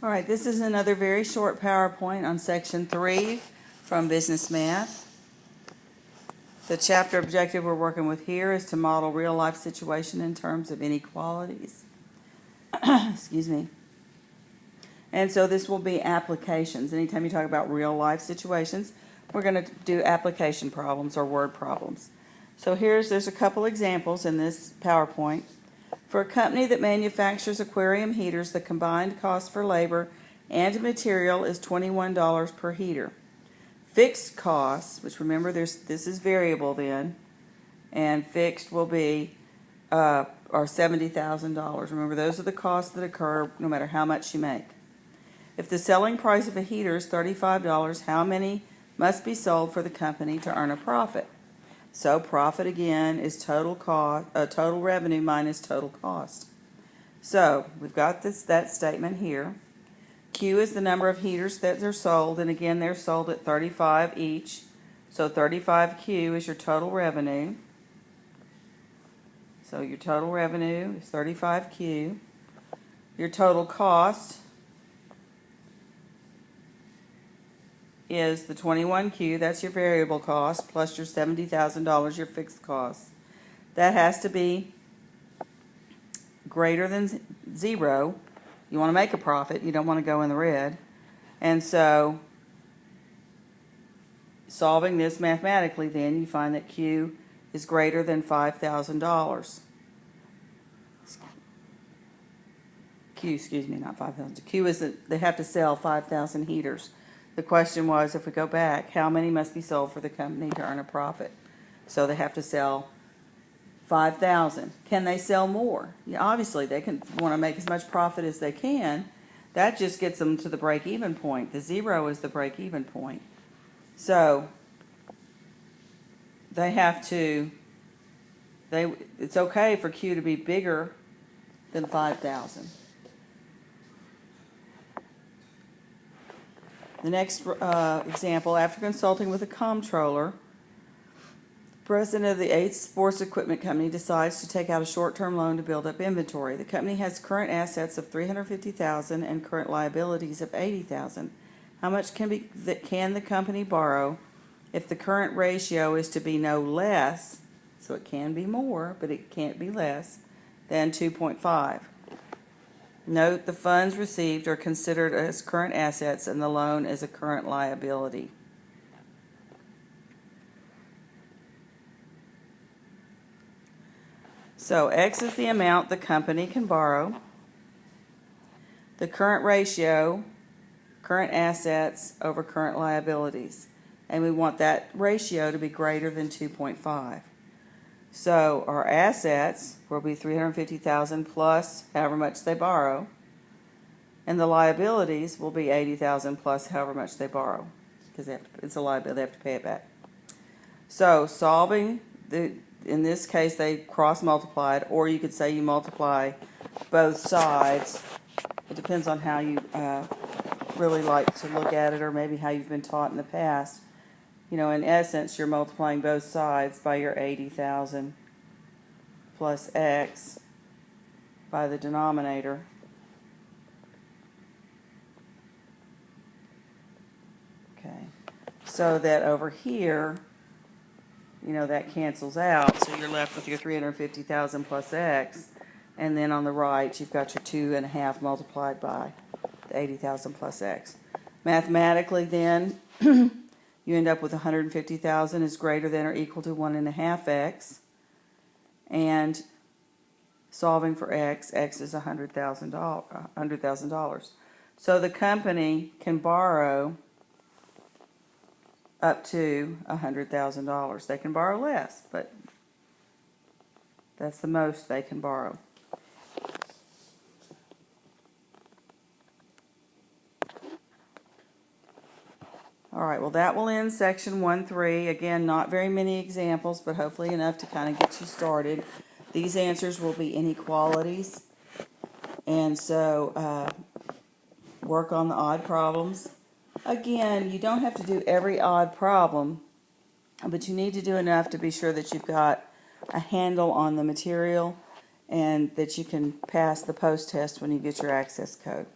All right, this is another very short PowerPoint on Section 3 from Business Math. The chapter objective we're working with here is to model real-life situation in terms of inequalities. Excuse me. And so this will be applications. Anytime you talk about real-life situations, we're going to do application problems or word problems. So there's a couple examples in this PowerPoint. For a company that manufactures aquarium heaters, the combined cost for labor and material is $21 per heater. Fixed costs, which remember this is variable then, and fixed will be are $70,000. Remember, those are the costs that occur no matter how much you make. If the selling price of a heater is $35, how many must be sold for the company to earn a profit? So profit again is total revenue minus total cost. So we've got that statement here. Q is the number of heaters that are sold, and again they're sold at $35 each. So 35Q is your total revenue. So your total revenue is 35Q. Your total cost is the 21Q, that's your variable cost, plus your $70,000, your fixed cost. That has to be greater than 0. You want to make a profit, you don't want to go in the red. And so, solving this mathematically then, you find that Q is greater than $5,000. Not 5,000. Q is that they have to sell 5,000 heaters. The question was, if we go back, how many must be sold for the company to earn a profit? So they have to sell 5,000. Can they sell more? Yeah, obviously, they want to make as much profit as they can. That just gets them to the break-even point. The 0 is the break-even point. So they have to. It's okay for Q to be bigger than 5,000. The next example, after consulting with a comptroller, the president of the Ace Sports Equipment Company decides to take out a short-term loan to build up inventory. The company has current assets of $350,000 and current liabilities of $80,000. How much can the company borrow if the current ratio is to be no less, so it can be more, but it can't be less, than 2.5? Note the funds received are considered as current assets and the loan is a current liability. So X is the amount the company can borrow. The current ratio, current assets over current liabilities. And we want that ratio to be greater than 2.5. So our assets will be $350,000 plus however much they borrow, and the liabilities will be $80,000 plus however much they borrow, because it's a liability, they have to pay it back. So solving in this case they cross multiplied, or you could say you multiply both sides. It depends on how you really like to look at it, or maybe how you've been taught in the past. You know, in essence, you're multiplying both sides by your 80,000 plus X by the denominator. Okay, so that over here, you know, that cancels out. So you're left with your 350,000 plus X. And then on the right, you've got your 2.5 multiplied by the 80,000 plus X. Mathematically then, you end up with 150,000 is greater than or equal to 1.5x, and solving for X is $100,000. So the company can borrow up to $100,000. They can borrow less, but that's the most they can borrow. All right, well, that will end section 1-3. Again, not very many examples, but hopefully enough to kind of get you started. These answers will be inequalities. And so work on the odd problems. Again, you don't have to do every odd problem, but you need to do enough to be sure that you've got a handle on the material and that you can pass the post test when you get your access code.